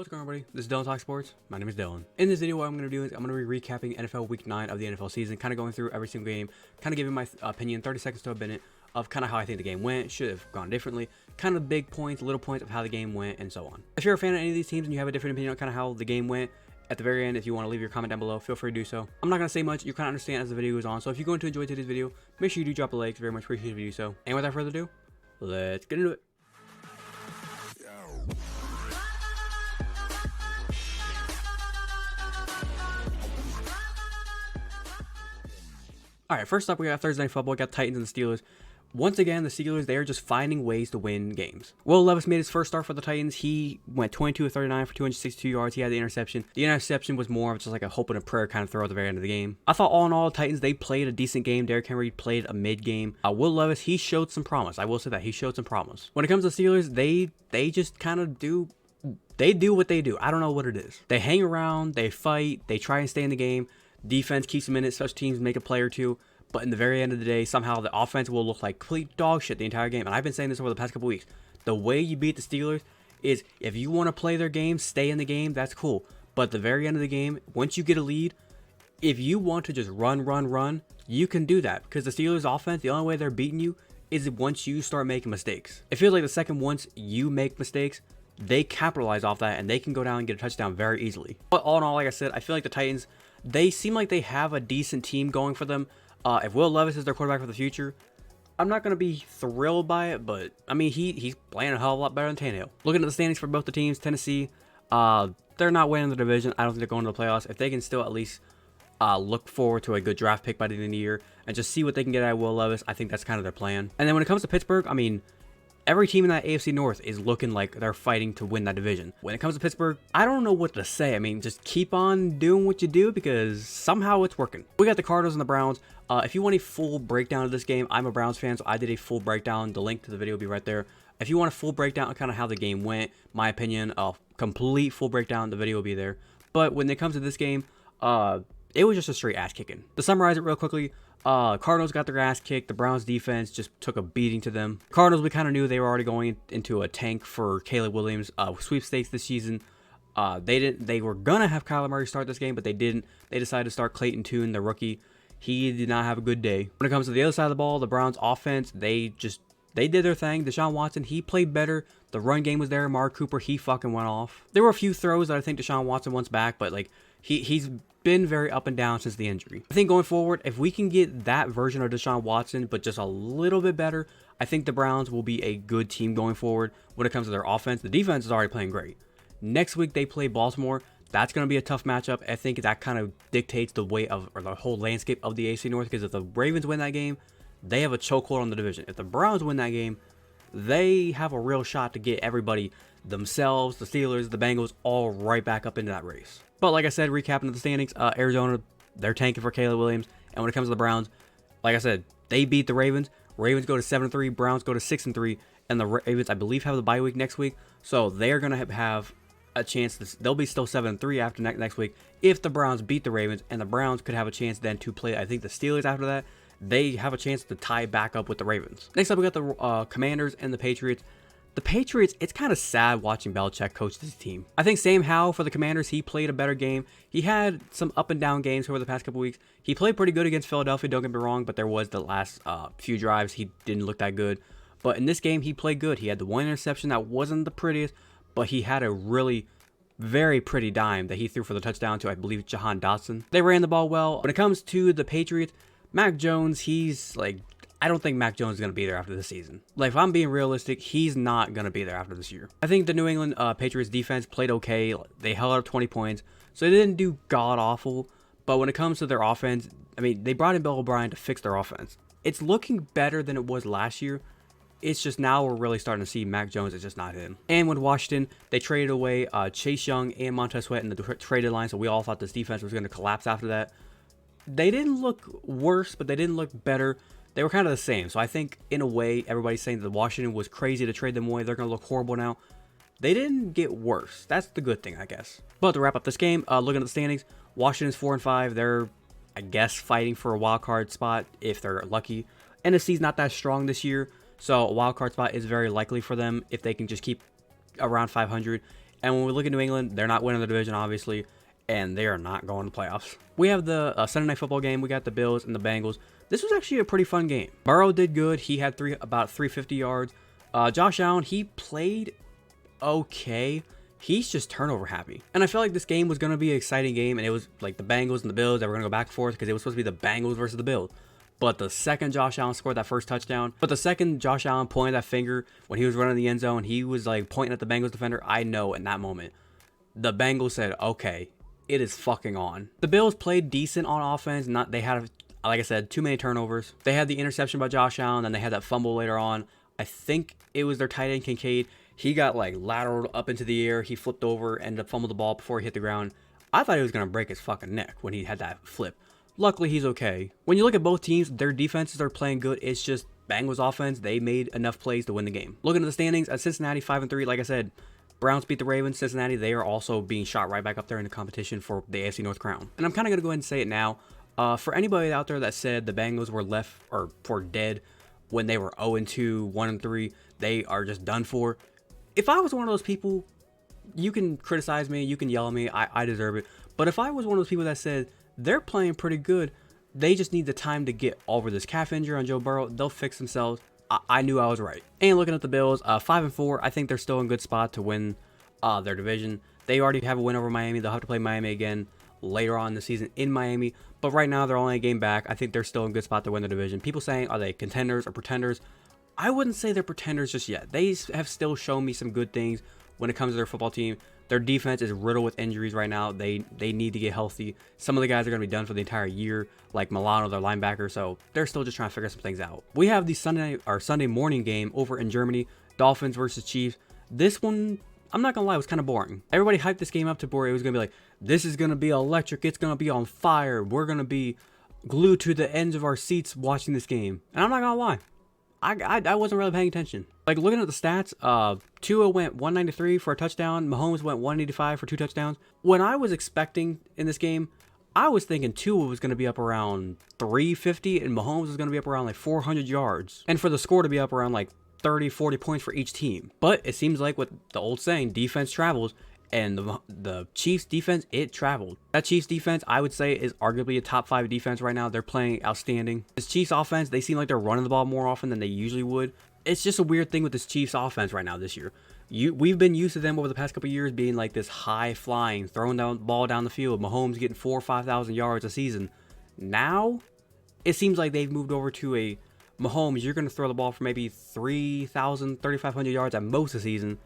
What's going on, everybody? This is Dylan Talk Sports. My name is Dylan. In this video, what I'm going to do is I'm going to be recapping NFL Week 9 of the NFL season, kind of going through every single game, kind of giving my opinion, 30 seconds to a minute, of kind of how I think the game went, should have gone differently, kind of big points, little points of how the game went, and so on. If you're a fan of any of these teams and you have a different opinion on kind of how the game went, at the very end, if you want to leave your comment down below, feel free to do so. I'm not going to say much. You kind of understand as the video goes on, so if you're going to enjoy today's video, make sure you do drop a like. It's very much appreciated if you do so. And without further ado, let's get into it. All right, first up, we got Thursday Night Football. We got Titans and the Steelers. Once again, the Steelers, they are just finding ways to win games. Will Levis made his first start for the Titans. He went 22 of 39 for 262 yards. He had the interception. The interception was more of just like a hope and a prayer kind of throw at the very end of the game. I thought all in all, the Titans, they played a decent game. Derrick Henry played a mid game. Will Levis, he showed some promise. I will say that. He showed some promise. When it comes to the Steelers, they just kind of do what they do. I don't know what it is. They hang around, they fight, they try and stay in the game. Defense keeps them in it. Such teams make a play or two. But in the very end of the day, somehow the offense will look like complete dog shit the entire game. And I've been saying this over the past couple weeks. The way you beat the Steelers is if you want to play their game, stay in the game, that's cool. But at the very end of the game, once you get a lead, if you want to just run, you can do that. Because the Steelers offense, the only way they're beating you is once you start making mistakes. It feels like the second once you make mistakes, they capitalize off that and they can go down and get a touchdown very easily. But all in all, like I said, I feel like the Titans, they seem like they have a decent team going for them. If Will Levis is their quarterback for the future, I'm not going to be thrilled by it, but I mean, he's playing a hell of a lot better than Tannehill. Looking at the standings for both the teams, Tennessee, they're not winning the division. I don't think they're going to the playoffs. If they can still at least look forward to a good draft pick by the end of the year and just see what they can get out of Will Levis, I think that's kind of their plan. And then when it comes to Pittsburgh, I mean, every team in that AFC North is looking like they're fighting to win that division. When it comes to Pittsburgh, I don't know what to say. I mean, just keep on doing what you do because somehow it's working. We got the Cardinals and the Browns. If you want a full breakdown of this game, I'm a Browns fan, so I did a full breakdown. The link to the video will be right there. If you want a full breakdown of kind of how the game went, my opinion, a complete full breakdown, the video will be there. But when it comes to this game, it was just a straight ass kicking. To summarize it real quickly, Cardinals got their ass kicked. The Browns defense just took a beating to them. Cardinals, we kind of knew they were already going into a tank for Caleb Williams sweepstakes this season. They were gonna have Kyler Murray start this game, but they didn't. They decided to start Clayton Tune, the rookie. He did not have a good day. When it comes to the other side of the ball, the Browns offense, they did their thing. Deshaun Watson, he played better. The run game was there. Amari Cooper, he fucking went off. There were a few throws that I think Deshaun Watson wants back, but like he's been very up and down since the injury. I think going forward, if we can get that version of Deshaun Watson, but just a little bit better, I think the Browns will be a good team going forward. When it comes to their offense, the defense is already playing great. Next week, they play Baltimore. That's going to be a tough matchup. I think that kind of dictates the way of, or the whole landscape of the AFC North, because if the Ravens win that game, they have a chokehold on the division. If the Browns win that game, they have a real shot to get everybody, themselves, the Steelers, the Bengals, all right back up into that race. But like I said, recapping the standings, Arizona, they're tanking for Caleb Williams. And when it comes to the Browns, like I said, they beat the Ravens. Ravens go to 7-3, Browns go to 6-3, and the Ravens, I believe, have the bye week next week. So they're going to have a chance. They'll be still 7-3 after next week if the Browns beat the Ravens, and the Browns could have a chance then to play, I think, the Steelers after that. They have a chance to tie back up with the Ravens. Next up, we got the Commanders and the Patriots. The Patriots, it's kind of sad watching Belichick coach this team. I think Sam Howell for the Commanders, he played a better game. He had some up and down games over the past couple weeks. He played pretty good against Philadelphia, don't get me wrong, but there was the last few drives he didn't look that good. But in this game, he played good. He had the one interception that wasn't the prettiest, but he had a really very pretty dime that he threw for the touchdown to, I believe, Jahan Dotson. They ran the ball well. When it comes to the Patriots, Mac Jones, he's like, I don't think Mac Jones is going to be there after this season. Like, if I'm being realistic, he's not going to be there after this year. I think the New England Patriots defense played okay. They held up 20 points, so they didn't do god-awful. But when it comes to their offense, I mean, they brought in Bill O'Brien to fix their offense. It's looking better than it was last year. It's just now we're really starting to see Mac Jones is just not him. And with Washington, they traded away Chase Young and Montez Sweat in the trade deadline, so we all thought this defense was going to collapse after that. They didn't look worse, but they didn't look better. They were kind of the same. So I think, in a way, everybody's saying that Washington was crazy to trade them away. They're going to look horrible now. They didn't get worse. That's the good thing, I guess. But to wrap up this game, looking at the standings, Washington's 4-5. They're, I guess, fighting for a wild card spot if they're lucky. NFC's not that strong this year, so a wild card spot is very likely for them if they can just keep around 500. And when we look at New England, they're not winning the division, obviously, and they are not going to playoffs. We have the Sunday Night Football game. We got the Bills and the Bengals. This was actually a pretty fun game. Burrow did good. He had about 350 yards. Josh Allen, he played okay. He's just turnover happy. And I felt like this game was going to be an exciting game, and it was like the Bengals and the Bills that were going to go back and forth because it was supposed to be the Bengals versus the Bills. But the second Josh Allen scored that first touchdown, Josh Allen pointed that finger when he was running the end zone, he was like pointing at the Bengals defender. I know in that moment, the Bengals said, okay, it is fucking on. The Bills played decent on offense. They had, like I said, too many turnovers. They had the interception by Josh Allen, then they had that fumble later on. I think it was their tight end, Kincaid. He got like lateral up into the air. He flipped over, ended up fumbled the ball before he hit the ground. I thought he was going to break his fucking neck when he had that flip. Luckily, he's okay. When you look at both teams, their defenses are playing good. It's just Bengals offense. They made enough plays to win the game. Looking at the standings, at Cincinnati 5-3, like I said, Browns beat the Ravens. Cincinnati, they are also being shot right back up there in the competition for the AFC North crown. And I'm kind of going to go ahead and say it now. For anybody out there that said the Bengals were left or for dead when they were 0-2, 1-3, they are just done for. If I was one of those people, you can criticize me, you can yell at me, I deserve it. But if I was one of those people that said they're playing pretty good, they just need the time to get over this calf injury on Joe Burrow, they'll fix themselves. I knew I was right. And looking at the Bills, 5-4, I think they're still in good spot to win their division. They already have a win over Miami. They'll have to play Miami again later on in the season in Miami. But right now, they're only a game back. I think they're still in good spot to win the division. People saying, are they contenders or pretenders? I wouldn't say they're pretenders just yet. They have still shown me some good things when it comes to their football team. Their defense is riddled with injuries right now. They need to get healthy. Some of the guys are going to be done for the entire year, like Milano, their linebacker. So they're still just trying to figure some things out. We have the Sunday morning game over in Germany, Dolphins versus Chiefs. This one, I'm not going to lie, was kind of boring. Everybody hyped this game up to where it was going to be like, this is going to be electric. It's going to be on fire. We're going to be glued to the ends of our seats watching this game. And I'm not going to lie, I wasn't really paying attention. Like, looking at the stats, Tua went 193 for a touchdown. Mahomes went 185 for 2 touchdowns. When I was expecting in this game, I was thinking Tua was going to be up around 350 and Mahomes was going to be up around like 400 yards. And for the score to be up around like 30, 40 points for each team. But it seems like with the old saying, defense travels. And the Chiefs defense, it traveled. That Chiefs defense, I would say, is arguably a top 5 defense right now. They're playing outstanding. This Chiefs offense, they seem like they're running the ball more often than they usually would. It's just a weird thing with this Chiefs offense right now this year. We've been used to them over the past couple of years being like this high flying, throwing down ball down the field. Mahomes getting 4,000 or 5,000 yards a season. Now, it seems like they've moved over to a Mahomes, you're going to throw the ball for maybe 3,000, 3,500 yards at most a season.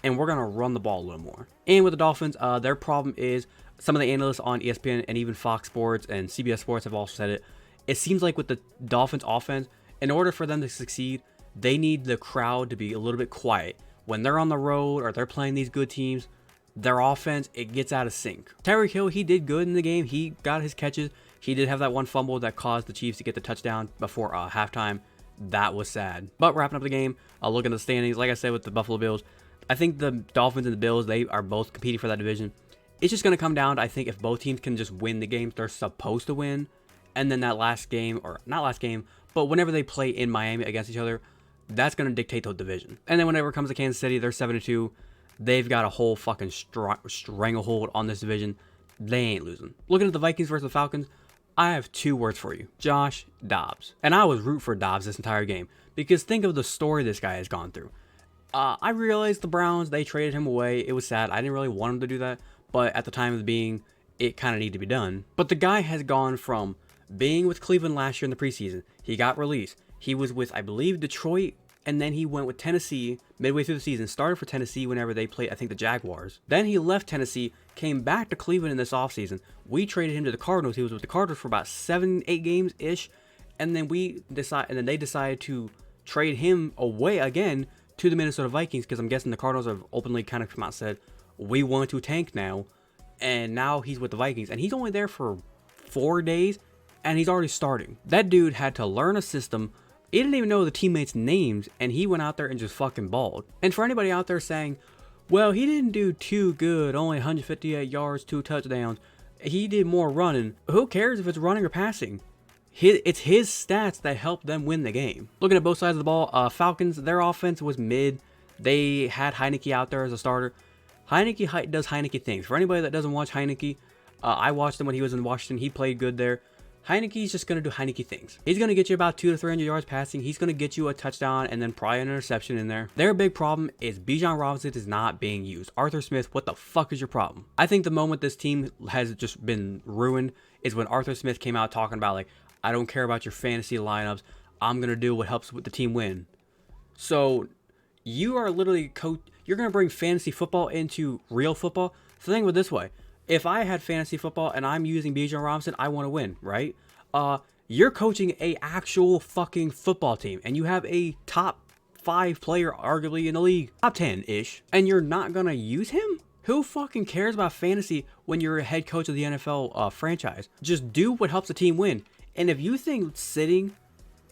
And we're going to run the ball a little more. And with the Dolphins, their problem is some of the analysts on ESPN and even Fox Sports and CBS Sports have also said it. It seems like with the Dolphins offense, in order for them to succeed, they need the crowd to be a little bit quiet. When they're on the road or they're playing these good teams, their offense, it gets out of sync. Tyreek Hill, he did good in the game. He got his catches. He did have that one fumble that caused the Chiefs to get the touchdown before halftime. That was sad. But wrapping up the game, looking at the standings, like I said with the Buffalo Bills, I think the Dolphins and the Bills, they are both competing for that division. It's just going to come down to, I think, if both teams can just win the games they're supposed to win, and then that last game, or not last game, but whenever they play in Miami against each other, that's going to dictate the division. And then whenever it comes to Kansas City, they're 7-2. They've got a whole fucking stranglehold on this division. They ain't losing. Looking at the Vikings versus the Falcons, I have 2 words for you. Josh Dobbs. And I was rooting for Dobbs this entire game, because think of the story this guy has gone through. I realized the Browns, they traded him away. It was sad. I didn't really want him to do that. But at the time of being, it kind of needed to be done. But the guy has gone from being with Cleveland last year in the preseason. He got released. He was with, I believe, Detroit. And then he went with Tennessee midway through the season. Started for Tennessee whenever they played, I think, the Jaguars. Then he left Tennessee, came back to Cleveland in this offseason. We traded him to the Cardinals. He was with the Cardinals for about 7-8 games-ish. And then they decided to trade him away again to the Minnesota Vikings, because I'm guessing the Cardinals have openly kind of come out and said, we want to tank now. And now he's with the Vikings. And he's only there for 4 days, and he's already starting. That dude had to learn a system. He didn't even know the teammates' names, and he went out there and just fucking balled. And for anybody out there saying, well, he didn't do too good, only 158 yards, 2 touchdowns. He did more running. Who cares if it's running or passing? It's his stats that helped them win the game. Looking at both sides of the ball, Falcons, their offense was mid. They had Heineke out there as a starter. Heineke does Heineke things. For anybody that doesn't watch Heineke, I watched him when he was in Washington. He played good there. Heineke's just going to do Heineke things. He's going to get you about 200 to 300 yards passing. He's going to get you a touchdown and then probably an interception in there. Their big problem is Bijan Robinson is not being used. Arthur Smith, what the fuck is your problem? I think the moment this team has just been ruined is when Arthur Smith came out talking about, like, I don't care about your fantasy lineups. I'm going to do what helps with the team win. So you are literally you're going to bring fantasy football into real football. So think of it this way. If I had fantasy football and I'm using Bijan Robinson, I want to win, right? You're coaching a actual fucking football team, and you have a top 5 player arguably in the league, top 10-ish, and you're not gonna use him? Who fucking cares about fantasy when you're a head coach of the NFL franchise? Just do what helps the team win. And if you think sitting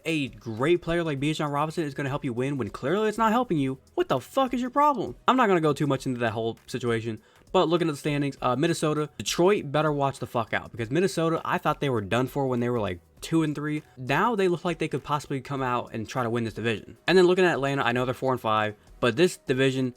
a great player like Bijan Robinson is going to help you win when clearly it's not helping you, what the fuck is your problem? I'm not going to go too much into that whole situation, but looking at the standings, Minnesota, Detroit better watch the fuck out, because Minnesota, I thought they were done for when they were like 2-3. Now they look like they could possibly come out and try to win this division. And then looking at Atlanta, I know they're 4-5, but this division,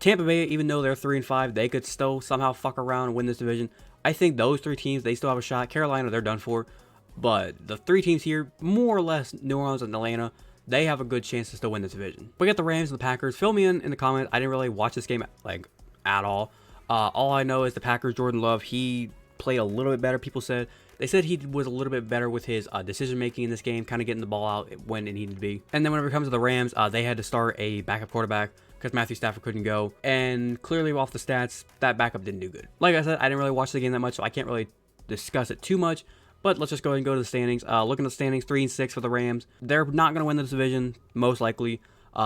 Tampa Bay, even though they're 3-5, they could still somehow fuck around and win this division. I think those 3 teams, they still have a shot. Carolina, they're done for. But the 3 teams here, more or less New Orleans and Atlanta, they have a good chance to still win this division. We got the Rams and the Packers. Fill me in the comments. I didn't really watch this game like at all. All I know is the Packers, Jordan Love, he played a little bit better, people said. They said he was a little bit better with his decision making in this game, kind of getting the ball out when it needed to be. And then whenever it comes to the Rams, they had to start a backup quarterback because Matthew Stafford couldn't go. And clearly off the stats, that backup didn't do good. Like I said, I didn't really watch the game that much, so I can't really discuss it too much. But let's just go ahead and go to the standings. Looking at the standings, 3-6 for the Rams. They're not going to win this division, most likely.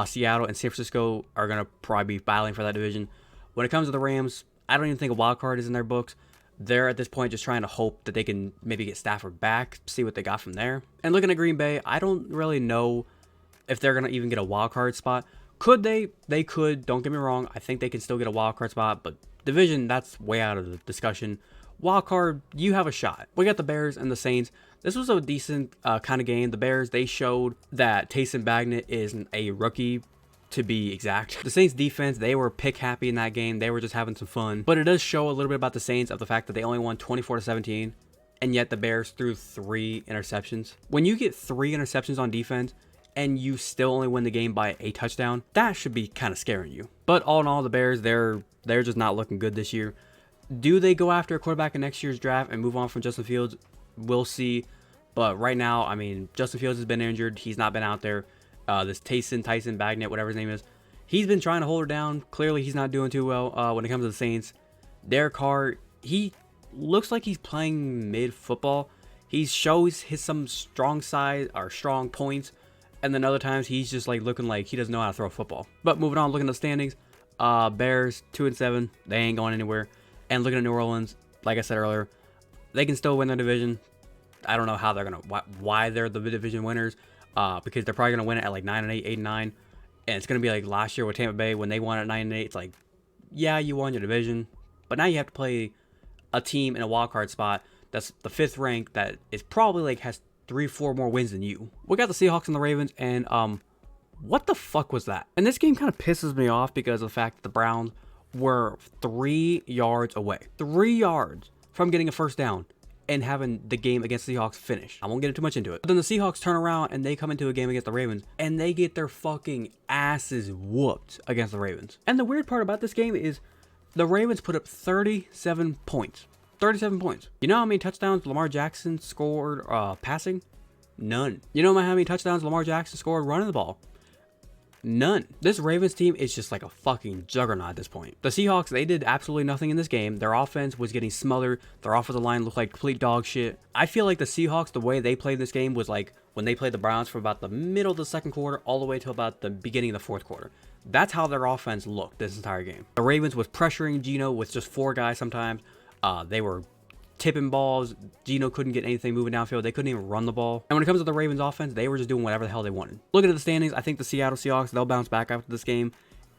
Seattle and San Francisco are going to probably be battling for that division. When it comes to the Rams, I don't even think a wild card is in their books. They're at this point just trying to hope that they can maybe get Stafford back, see what they got from there. And looking at Green Bay, I don't really know if they're going to even get a wild card spot. Could they? They could. Don't get me wrong. I think they can still get a wild card spot, but division, that's way out of the discussion. Wild card, you have a shot. We got the Bears and the Saints. This was a decent kind of game. The Bears, they showed that Tyson Bagent is a rookie, to be exact. The Saints defense, they were pick happy in that game. They were just having some fun. But it does show a little bit about the Saints of the fact that they only won 24-17, and yet the Bears threw 3 interceptions. When you get 3 interceptions on defense and you still only win the game by a touchdown, that should be kind of scaring you. But all in all, the Bears, they're just not looking good this year. Do they go after a quarterback in next year's draft and move on from Justin Fields? We'll see. But right now, I mean, Justin Fields has been injured. He's not been out there. This Tyson Bagent, whatever his name is, he's been trying to hold her down. Clearly, he's not doing too well when it comes to the Saints. Derek Carr, he looks like he's playing mid-football. He shows some strong side or strong points, and then other times he's just like looking like he doesn't know how to throw a football. But moving on, looking at the standings, Bears 2-7, they ain't going anywhere. And looking at New Orleans, like I said earlier, they can still win their division. I don't know how they're gonna, why they're the division winners, because they're probably gonna win it at like 9-8, 8-9, and it's gonna be like last year with Tampa Bay when they won at 9-8. It's like, yeah, you won your division, but now you have to play a team in a wild card spot that's the 5th rank that is probably like has 3-4 more wins than you. We got the Seahawks and the Ravens, and what the fuck was that? And this game kind of pisses me off because of the fact that the Browns were 3 yards away. 3 yards from getting a first down and having the game against the Seahawks finish. I won't get too much into it. But then the Seahawks turn around and they come into a game against the Ravens and they get their fucking asses whooped against the Ravens. And the weird part about this game is the Ravens put up 37 points. 37 points. You know how many touchdowns Lamar Jackson scored passing? None. You know how many touchdowns Lamar Jackson scored running the ball? None. This Ravens team is just like a fucking juggernaut at this point. The Seahawks, they did absolutely nothing in this game. Their offense was getting smothered. Their offensive line looked like complete dog shit. I feel like the Seahawks, the way they played this game was like when they played the Browns from about the middle of the second quarter all the way to about the beginning of the fourth quarter. That's how their offense looked this entire game. The Ravens was pressuring Geno with just 4 guys sometimes. They were tipping balls. Geno couldn't get anything moving downfield. They couldn't even run the ball. And when it comes to the Ravens offense, they were just doing whatever the hell they wanted. Looking at the standings, I think the Seattle Seahawks, they'll bounce back after this game.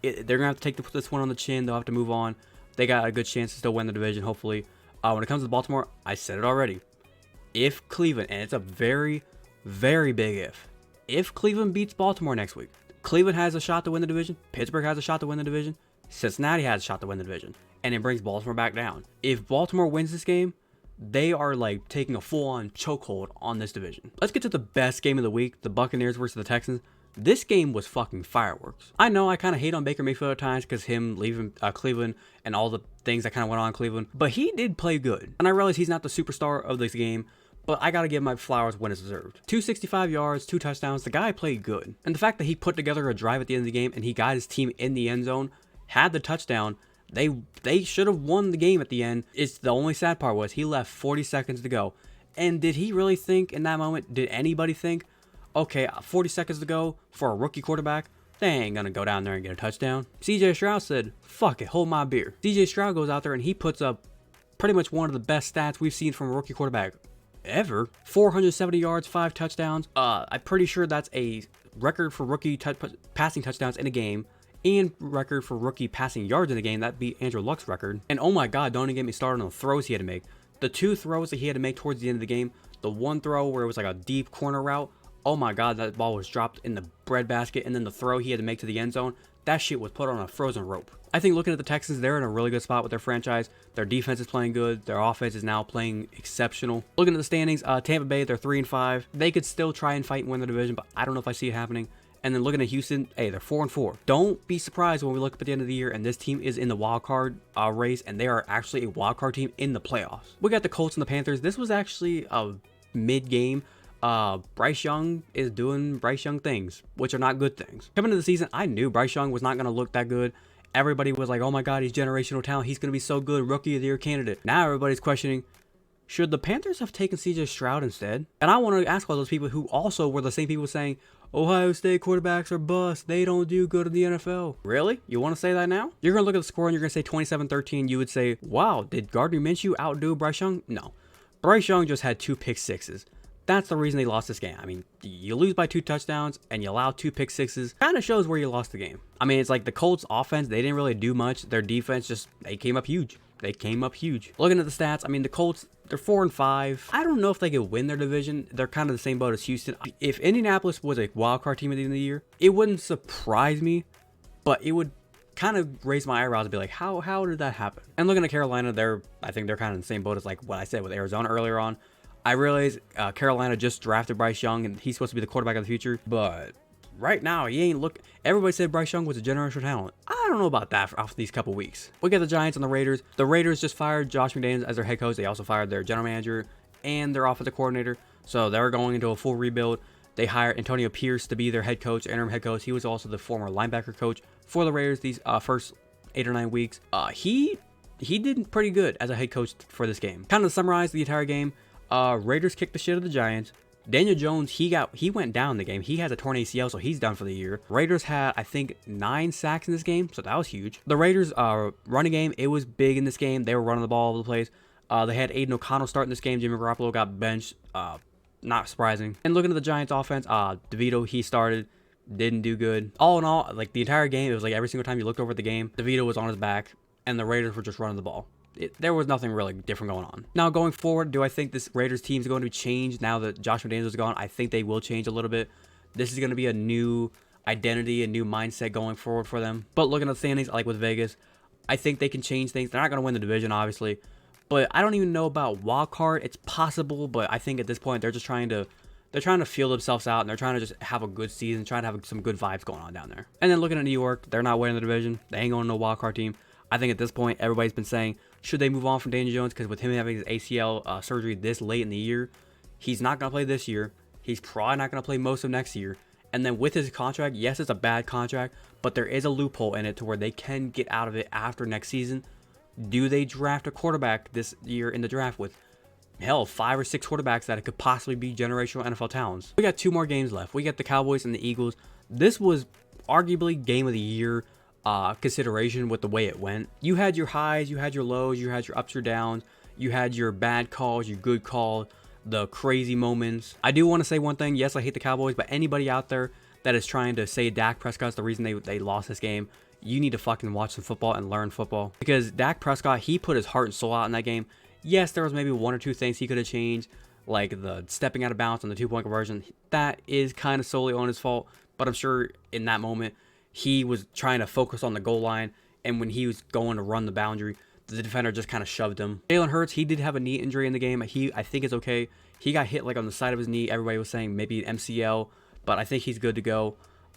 They're going to have to take this one on the chin. They'll have to move on. They got a good chance to still win the division, hopefully. When it comes to Baltimore, I said it already. If Cleveland, and it's a very, very big if Cleveland beats Baltimore next week, Cleveland has a shot to win the division. Pittsburgh has a shot to win the division. Cincinnati has a shot to win the division, and it brings Baltimore back down. If Baltimore wins this game, they are like taking a full-on chokehold on this division. Let's get to the best game of the week, the Buccaneers versus the Texans. This game was fucking fireworks. I know I kind of hate on Baker Mayfield at times because him leaving Cleveland and all the things that kind of went on in Cleveland, but he did play good. And I realize he's not the superstar of this game, but I gotta give my flowers when it's deserved. 265 yards, 2 touchdowns, the guy played good. And the fact that he put together a drive at the end of the game and he got his team in the end zone, had the touchdown, they should have won the game at the end. It's the only sad part was he left 40 seconds to go. And did he really think in that moment, did anybody think, okay, 40 seconds to go for a rookie quarterback, they ain't gonna go down there and get a touchdown? CJ Stroud said, fuck it, hold my beer. CJ Stroud goes out there and he puts up pretty much one of the best stats we've seen from a rookie quarterback ever. 470 yards, 5 touchdowns. I'm pretty sure that's a record for rookie passing touchdowns in a game, and record for rookie passing yards in a game. That beat Andrew Luck's record. And oh my god, don't even get me started on the throws he had to make. The 2 throws that he had to make towards the end of the game, the one throw where it was like a deep corner route, oh my god, that ball was dropped in the breadbasket, and then the throw he had to make to the end zone, that shit was put on a frozen rope. I think looking at the Texans, they're in a really good spot with their franchise. Their defense is playing good. Their offense is now playing exceptional. Looking at the standings, Tampa Bay, they're 3-5. They could still try and fight and win the division, but I don't know if I see it happening. And then looking at Houston, hey, they're 4-4. Don't be surprised when we look up at the end of the year and this team is in the wild card race, and they are actually a wild card team in the playoffs. We got the Colts and the Panthers. This was actually a mid-game. Bryce Young is doing Bryce Young things, which are not good things. Coming into the season, I knew Bryce Young was not going to look that good. Everybody was like, oh my god, he's generational talent. He's going to be so good, rookie of the year candidate. Now everybody's questioning, should the Panthers have taken CJ Stroud instead? And I want to ask all those people who also were the same people saying, Ohio State quarterbacks are bust. They don't do good in the NFL. Really? You want to say that now? You're going to look at the score and you're going to say 27-13. You would say, wow, did Gardner Minshew outdo Bryce Young? No. Bryce Young just had 2 pick sixes. That's the reason they lost this game. I mean, you lose by 2 touchdowns and you allow 2 pick sixes. Kind of shows where you lost the game. I mean, it's like the Colts offense, they didn't really do much. Their defense just, they came up huge. They came up huge. Looking at the stats, I mean, the Colts, they're 4-5. I don't know if they could win their division. They're kind of the same boat as Houston. If Indianapolis was a wild card team at the end of the year, it wouldn't surprise me, but it would kind of raise my eyebrows and be like, how did that happen? And looking at Carolina, I think they're kind of in the same boat as like what I said with Arizona earlier on. I realize Carolina just drafted Bryce Young and he's supposed to be the quarterback of the future, but right now he ain't look. Everybody said Bryce Young was a generational talent. I don't know about that after these couple weeks. We got the Giants and the Raiders. The Raiders just fired Josh McDaniels as their head coach. They also fired their general manager and their offensive coordinator, so they're going into a full rebuild. They hired Antonio Pierce to be their head coach, interim head coach. He was also the former linebacker coach for the Raiders these first 8 or 9 weeks. He did pretty good as a head coach for this game. Kind of to summarize the entire game. Raiders kicked the shit out of the Giants. Daniel Jones, he went down in the game. He has a torn ACL, so he's done for the year. Raiders had, I think, 9 sacks in this game, so that was huge. The Raiders running game, it was big in this game. They were running the ball all over the place. They had Aiden O'Connell starting this game. Jimmy Garoppolo got benched. Not surprising. And looking at the Giants offense, DeVito, he started, didn't do good. All in all, like the entire game, it was like every single time you looked over at the game, DeVito was on his back, and the Raiders were just running the ball. There was nothing really different going on. Now, going forward, do I think this Raiders team is going to change now that Josh McDaniels is gone? I think they will change a little bit. This is going to be a new identity, a new mindset going forward for them. But looking at the standings, like with Vegas, I think they can change things. They're not going to win the division, obviously. But I don't even know about wild card. It's possible, but I think at this point, they're just trying to feel themselves out, and they're trying to just have a good season, trying to have some good vibes going on down there. And then looking at New York, they're not winning the division. They ain't going to no wild card team. I think at this point, everybody's been saying, should they move on from Daniel Jones? Because with him having his ACL surgery this late in the year, he's not going to play this year. He's probably not going to play most of next year. And then with his contract, yes, it's a bad contract, but there is a loophole in it to where they can get out of it after next season. Do they draft a quarterback this year in the draft with, hell, 5 or 6 quarterbacks that could possibly be generational NFL talents? We got 2 more games left. We got the Cowboys and the Eagles. This was arguably game of the year consideration with the way it went. You had your highs, you had your lows, you had your ups or downs, you had your bad calls, your good calls, the crazy moments. I do want to say one thing. Yes, I hate the Cowboys, but anybody out there that is trying to say Dak Prescott's the reason they lost this game, you need to fucking watch some football and learn football. Because Dak Prescott, he put his heart and soul out in that game. Yes, there was maybe 1 or 2 things he could have changed, like the stepping out of bounds on the 2-point conversion. That is kind of solely on his fault, but I'm sure in that moment, he was trying to focus on the goal line and when he was going to run the boundary, the defender just kind of shoved him. Jalen Hurts, he did have a knee injury in the game. I think it's okay. He got hit like on the side of his knee. Everybody was saying maybe an MCL, but I think he's good to go.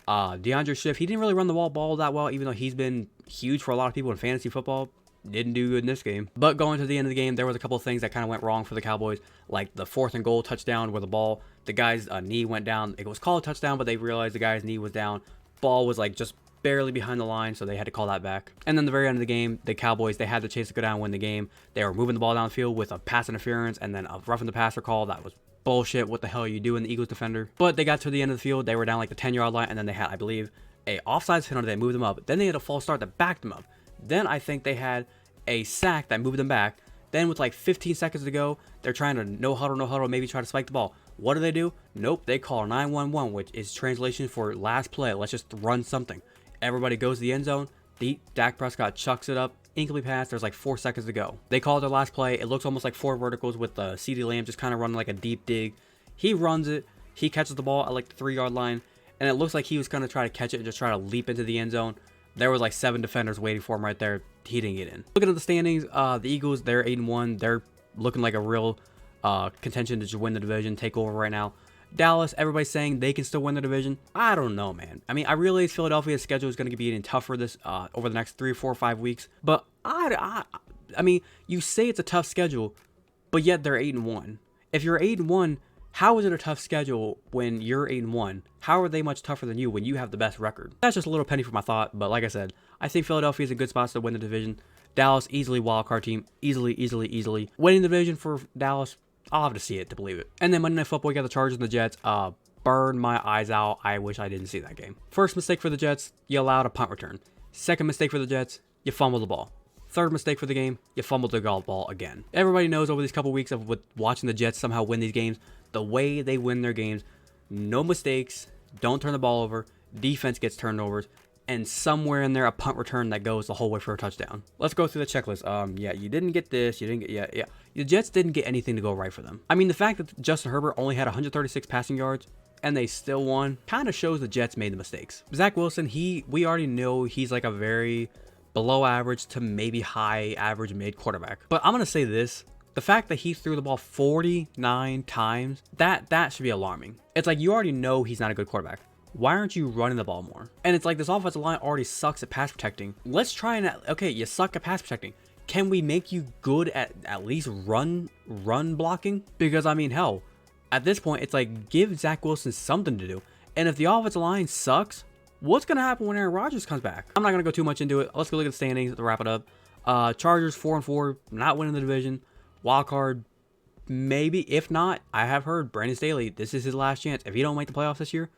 DeAndre Swift, he didn't really run the ball that well, even though he's been huge for a lot of people in fantasy football. Didn't do good in this game. But going to the end of the game, there was a couple of things that kind of went wrong for the Cowboys, like the 4th and goal touchdown where the guy's knee went down. It was called a touchdown, but they realized the guy's knee was down. Ball was like just barely behind the line, so they had to call that back. And then the very end of the game, the Cowboys, they had the chance to go down and win the game. They were moving the ball downfield with a pass interference and then a roughing the passer call. That was bullshit. What the hell are you doing, the Eagles defender? But they got to the end of the field. They were down like the 10-yard line, and then they had, I believe, a offsides penalty that moved them up. Then they had a false start that backed them up. Then I think they had a sack that moved them back. Then with like 15 seconds to go, they're trying to no huddle, maybe try to spike the ball. What do? Nope, they call 911, which is translation for last play. Let's just run something. Everybody goes to the end zone. Dak Prescott chucks it up, incomplete pass. There's like 4 seconds to go. They call their last play. It looks almost like 4 verticals with CeeDee Lamb just kind of running like a deep dig. He runs it. He catches the ball at like the 3-yard line, and it looks like he was going to try to catch it and just try to leap into the end zone. There was like 7 defenders waiting for him right there. He didn't get in. Looking at the standings, the Eagles, they're 8-1. They're looking like a real contention to just win the division, take over right now. Dallas, everybody's saying they can still win the division. I don't know, man. I mean, I realize Philadelphia's schedule is going to be getting tougher this over the next 3, 4, 5 weeks. But I mean, you say it's a tough schedule, but yet they're 8-1. If you're 8-1, how is it a tough schedule when you're 8-1? How are they much tougher than you when you have the best record? That's just a little penny for my thought, but like I said, I think Philadelphia is a good spot to win the division. Dallas, easily wildcard team. Easily. Winning the division for Dallas, I'll have to see it to believe it. And then Monday Night Football, we got the Chargers and the Jets. Burn my eyes out. I wish I didn't see that game. First mistake for the Jets, you allowed a punt return. Second mistake for the Jets, you fumbled the ball. Third mistake for the game, you fumbled the golf ball again. Everybody knows over these couple weeks of watching the Jets somehow win these games, the way they win their games, no mistakes, don't turn the ball over, defense gets turnovers, and somewhere in there a punt return that goes the whole way for a touchdown. Let's go through the checklist. Yeah, you didn't get this, you didn't get, yeah. The Jets didn't get anything to go right for them. I mean, the fact that Justin Herbert only had 136 passing yards and they still won kind of shows the Jets made the mistakes. Zach Wilson, we already know he's like a very below average to maybe high average mid quarterback. But I'm going to say this. The fact that he threw the ball 49 times, that should be alarming. It's like you already know he's not a good quarterback. Why aren't you running the ball more? And it's like this offensive line already sucks at pass protecting. Let's try and, okay, you suck at pass protecting. Can we make you good at least run blocking? Because, I mean, hell, at this point, it's like give Zach Wilson something to do. And if the offensive line sucks, what's going to happen when Aaron Rodgers comes back? I'm not going to go too much into it. Let's go look at the standings to wrap it up. Chargers 4-4, not winning the division. Wild card, maybe. If not, I have heard Brandon Staley, this is his last chance. If he don't make the playoffs this year,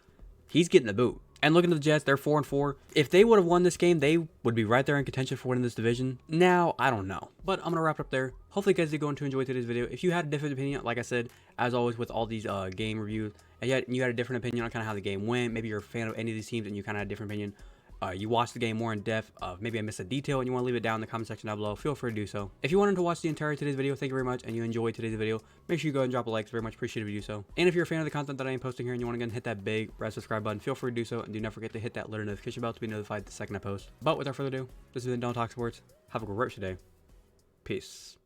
he's getting the boot. And looking at the Jets, they're 4-4. If they would have won this game, they would be right there in contention for winning this division. Now, I don't know. But I'm going to wrap it up there. Hopefully, you guys did go on to enjoy today's video. If you had a different opinion, like I said, as always with all these game reviews, and yet you had a different opinion on kind of how the game went, maybe you're a fan of any of these teams and you kind of had a different opinion, you watched the game more in depth, maybe I missed a detail and you want to leave it down in the comment section down below, feel free to do so. If you wanted to watch the entire today's video, thank you very much, and you enjoyed today's video, make sure you go ahead and drop a like. It's very much appreciated if you do so. And if you're a fan of the content that I am posting here and you want to go and hit that big red subscribe button, feel free to do so, and do not forget to hit that little notification bell to be notified the second I post. But without further ado, this has been Don't Talk Sports. Have a great day. Peace.